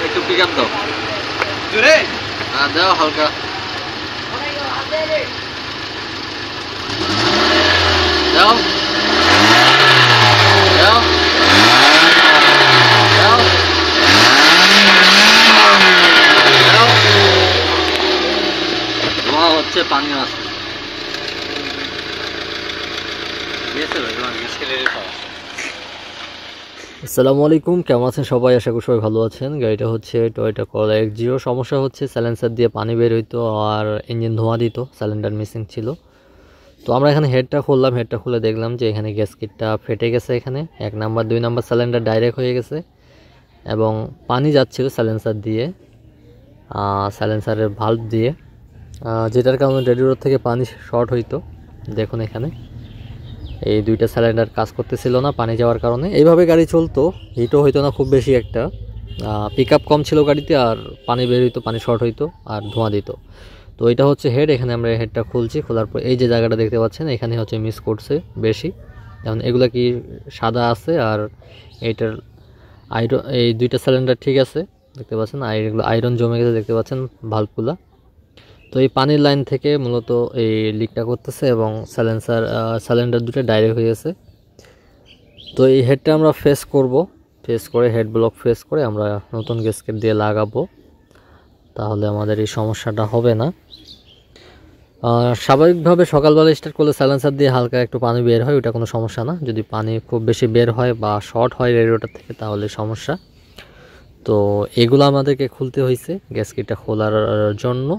একটু pick up দাও জোরে, দাও হালকা, দাও দাও দাও দাও, ধোঁয়া হচ্ছে, পানি আছে। আসসালামু আলাইকুম, কেমন আছেন সবাই? আশা করি সবাই ভালো আছেন। গাড়িটা হচ্ছে টয়োটা করোলা X0। সমস্যা হচ্ছে সাইলেন্সার দিয়ে পানি বের হইতো আর ইঞ্জিন ধোঁয়া দিত, সিলিন্ডার মিসিং ছিল। তো আমরা এখানে হেডটা খুললাম, হেডটা খুলে দেখলাম যে এখানে গ্যাসকিটটা ফেটে গেছে। এখানে 1 নাম্বার 2 নাম্বার সিলিন্ডার ডাইরেক্ট হয়ে গেছে এবং পানি যাচ্ছিল সাইলেন্সার দিয়ে, সাইলেন্সারের ভালভ দিয়ে, যেটার কারণে রেডিয়েটর থেকে পানি শর্ট হইতো। দেখুন এখানে এই দুইটা সিলিন্ডার কাজ করতেছিল না পানি যাওয়ার কারণে। এইভাবে গাড়ি চলতো, হিটও হইতো না খুব বেশি একটা, পিক আপ কম ছিল গাড়িতে, আর পানি বের হইতো, পানি শর্ট হইতো আর ধোঁয়া দিত। তো এটা হচ্ছে হেড। এখানে আমরা হেডটা খুলছি, খোলার পর এই যে জায়গাটা দেখতে পাচ্ছেন এখানে হচ্ছে মিস করছে বেশি। যেমন এগুলা কি সাদা আছে আর এইটার আয়রন, এই দুইটা সিলিন্ডার ঠিক আছে দেখতে পাচ্ছেন, আর এগুলো আয়রন জমে গেছে দেখতে পাচ্ছেন ভালভগুলা। তো এই পানির লাইন থেকে মূলত এই লিকটা করতেছে এবং সিলিন্ডার দুটো ডাইরেক্ট হয়ে গেছে। তো এই হেডটা আমরা ফেস করে হেড ব্লক ফেস করে আমরা নতুন গ্যাসকেট দিয়ে লাগাবো, তাহলে আমাদের এই সমস্যাটা হবে না। স্বাভাবিকভাবে সকালবেলা স্টার্ট করলে সাইলেন্সার দিয়ে হালকা একটু পানি বের হয়, ওটা কোনো সমস্যা না। যদি পানি খুব বেশি বের হয় বা শর্ট হয় রেডিয়েটর থেকে তাহলে সমস্যা। তো এগুলো আমাদেরকে খুলতে হয়েছে গ্যাসকেটটা খোলার জন্য।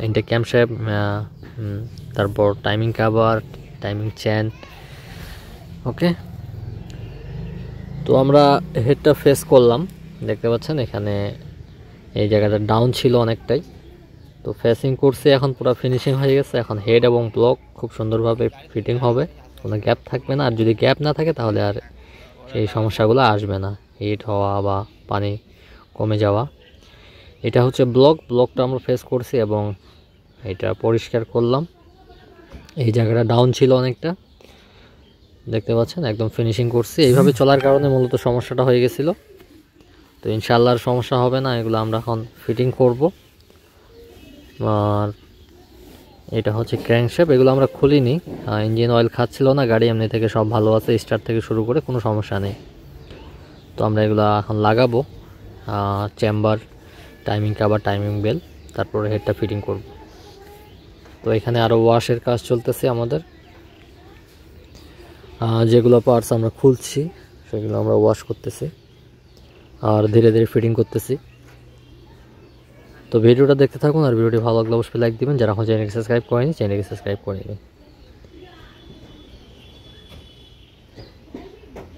ইনটেক ক্যামশ্যাফট, তারপর টাইমিং কভার, টাইমিং চেন, ওকে। তো আমরা হেডটা ফেস করলাম, দেখতে পাচ্ছেন এখানে এই জায়গাটা ডাউন ছিল অনেকটাই। তো ফেসিং করছে, এখন পুরো ফিনিশিং হয়ে গেছে। এখন হেড এবং ব্লক খুব সুন্দরভাবে ফিটিং হবে, কোনো গ্যাপ থাকবে না। আর যদি গ্যাপ না থাকে তাহলে আর সেই সমস্যাগুলো আসবে না, হিট হওয়া বা পানি কমে যাওয়া। এটা হচ্ছে ব্লকটা আমরা ফেস করছি এবং এটা পরিষ্কার করলাম। এই জায়গাটা ডাউন ছিল অনেকটা, দেখতে পাচ্ছেন একদম ফিনিশিং করছি। এইভাবে চলার কারণে মূলত সমস্যাটা হয়ে গেছিল। তো ইনশাআল্লাহ আর সমস্যা হবে না। এগুলো আমরা এখন ফিটিং করব। আর এটা হচ্ছে ক্র্যাঙ্কশ্যাফট, এগুলো আমরা খুলিনি, ইঞ্জিন অয়েল খাচ্ছিল না, গাড়ি এমনি থেকে সব ভালো আছে, স্টার্ট থেকে শুরু করে কোনো সমস্যা নেই। তো আমরা এগুলো এখন লাগাবো, chamber, timing cover, timing bell, তারপরে হেডটা ফিটিং করব। তো এখানে আরও ওয়াশের কাজ চলতেছে আমাদের, যেগুলো পার্টস আমরা খুলছি সেগুলো আমরা ওয়াশ করতেছি আর ধীরে ধীরে ফিটিং করতেছি। তো ভিডিওটা দেখতে থাকুন, আর ভিডিওটি ভালো লাগলে অবশ্যই লাইক দিবেন। যারা এখন চ্যানেলকে সাবস্ক্রাইব করেনি চ্যানেলকে সাবস্ক্রাইব করে নেবেন।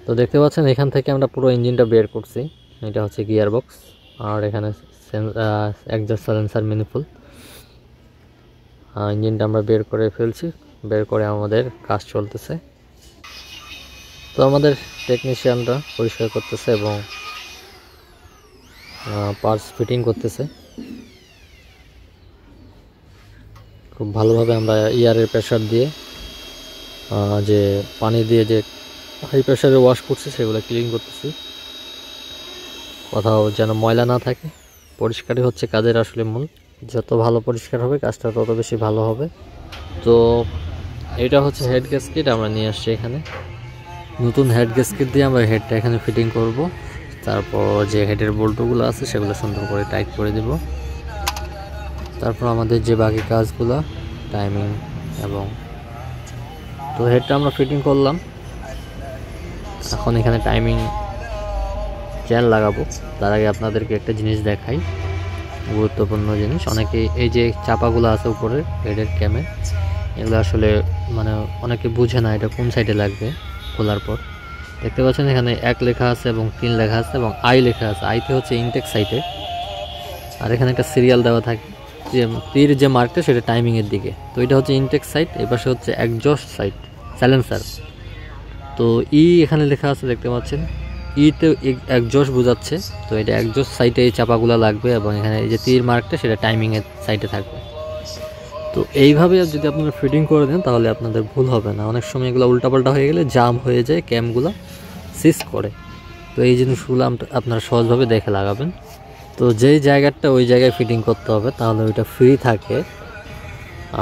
তো দেখতে পাচ্ছেন এখান থেকে আমরা পুরো ইঞ্জিনটা বের করছি। এটা হচ্ছে গিয়ার বক্স, আর এখানে এক্সস্ট সাইলেন্সার ম্যানিফোল। ইঞ্জিনটা আমরা বের করে ফেলছি, বের করে আমাদের কাজ চলতেছে। তো আমাদের টেকনিশিয়ানরা পরিষ্কার করতেছে এবং পার্টস ফিটিং করতেছে খুব ভালোভাবে। আমরা এয়ারের প্রেশার দিয়ে, যে পানি দিয়ে যে হাই প্রেশারে ওয়াশ করছি সেগুলো ক্লিন করতেছি, কোথাও যেন ময়লা না থাকে। পরিষ্কারই হচ্ছে কাজের আসলে মূল, যত ভালো পরিষ্কার হবে কাজটা তত বেশি ভালো হবে। তো এটা হচ্ছে হেড গ্যাসকেট, আমরা নিয়ে আসছি এখানে। নতুন হেড গ্যাসকেট দিয়ে আমরা হেডটা এখানে ফিটিং করব। তারপর যে হেডের বোল্টগুলো আছে সেগুলো সুন্দর করে টাইট করে দেব। তারপর আমাদের যে বাকি কাজগুলো টাইমিং এবং, তো হেডটা আমরা ফিটিং করলাম। এখন এখানে টাইমিং চেন লাগাবো। তার আগে আপনাদেরকে একটা জিনিস দেখাই, গুরুত্বপূর্ণ জিনিস। অনেকে এই যে চাপাগুলো আছে উপরে হেডের ক্যামে, এগুলো আসলে মানে অনেকে বুঝে না এটা কোন সাইডে লাগবে। খোলার পর দেখতে পাচ্ছেন এখানে 1 লেখা আছে এবং 3 লেখা আছে এবং আই লেখা আছে। আইতে হচ্ছে ইনটেক সাইটে, আর এখানে একটা সিরিয়াল দেওয়া থাকে, যে তীর যে মার্কটা সেটা টাইমিংয়ের দিকে। তো এটা হচ্ছে ইনটেক সাইট, এই পাশে হচ্ছে এক্সজস্ট সাইট, সাইলেন্সার। তো এখানে লেখা আছে দেখতে পাচ্ছেন, ইতে এক্সজস্ট বোঝাচ্ছে। তো এটা এক্সজস্ট সাইটে এই চাপাগুলো লাগবে এবং এখানে এই যে তীর মার্কটা সেটা টাইমিংয়ের সাইটে থাকবে। তো এইভাবে যদি আপনারা ফিটিং করে দেন তাহলে আপনাদের ভুল হবে না। অনেক সময় এগুলো উল্টাপাল্টা হয়ে গেলে জাম হয়ে যায়, ক্যামগুলো সিজ করে। তো এই জিনিসগুলো আপনারা সহজভাবে দেখে লাগাবেন। তো যেই জায়গাটা ওই জায়গায় ফিটিং করতে হবে, তাহলে ওইটা ফ্রি থাকে।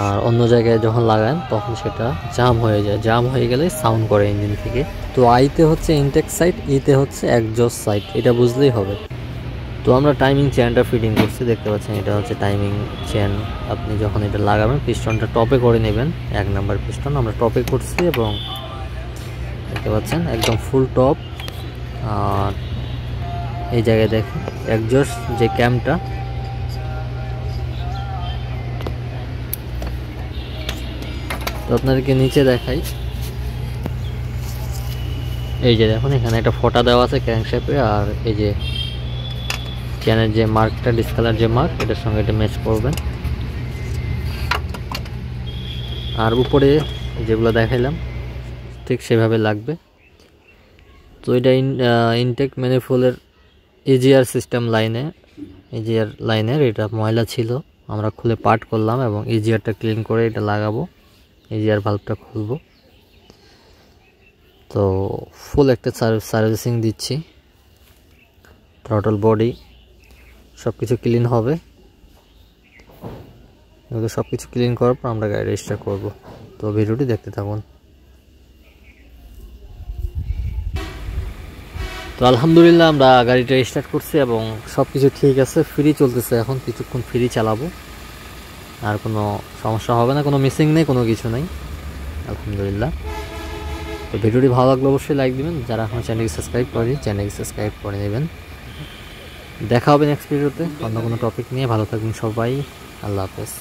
আর অন্য জায়গায় যখন লাগান তখন সেটা জাম হয়ে যায়, জাম হয়ে গেলে সাউন্ড করে ইঞ্জিন থেকে। তো আইতে হচ্ছে ইনটেক সাইড, ইতে হচ্ছে একজস্ট সাইড, এটা বুঝলেই হবে। তো আমরা টাইমিং চেনটা ফিটিং করছি, দেখতে পাচ্ছেন এটা হচ্ছে টাইমিং চেন। আপনি যখন এটা লাগাবেন পিস্টনটা টপে করে নেবেন, 1 নাম্বার পিস্টন আমরা টপে করছি এবং দেখতে পাচ্ছেন একদম ফুল টপ। আর এই জায়গায় দেখেন একজস্ট যে ক্যামটা, তো আপনাদেরকে নিচে দেখাই। এই যে দেখুন এখানে একটা ফোঁটা দেওয়া আছে ক্র্যাঙ্কশ্যাফটে, আর এই যে চেনের যে মার্কটা, ডিসকালার যে মার্ক, এটার সঙ্গে এটা ম্যাচ করবেন। আর উপরে যেগুলো দেখাইলাম ঠিক সেভাবে লাগবে। তো এটা ইনটেক ম্যানিফোল্ডের ইজিআর সিস্টেম লাইনে, ইজিআর লাইনের এটা ময়লা ছিল, আমরা খুলে পার্ট করলাম এবং ইজিআরটা ক্লিন করে এটা লাগাবো, ইজিআর ভালভটা খুলবো। তো ফুল একটা সার্ভিসিং দিচ্ছি, থ্রটল বডি সব কিছু ক্লিন হবে। এগুলো সব কিছু ক্লিন করার পর আমরা গাড়ি রেজিস্টার করব। তো ভিডিওটি দেখতে থাকুন। তো আলহামদুলিল্লাহ আমরা গাড়িটা স্টার্ট করছি এবং সব কিছু ঠিক আছে, ফ্রি চলতেছে। এখন কিছুক্ষণ ফ্রি চালাবো, আর কোনো সমস্যা হবে না, কোনো মিসিং নেই, কোনো কিছু নেই, আলহামদুলিল্লাহ। তো ভিডিওটি ভালো লাগলে অবশ্যই লাইক দিবেন, যারা এখন চ্যানেলকে সাবস্ক্রাইব করেনি চ্যানেলকে সাবস্ক্রাইব করে নেবেন। দেখা হবে নেক্সট ভিডিওতে অন্য কোনো টপিক নিয়ে। ভালো থাকবেন সবাই, আল্লাহ হাফেজ।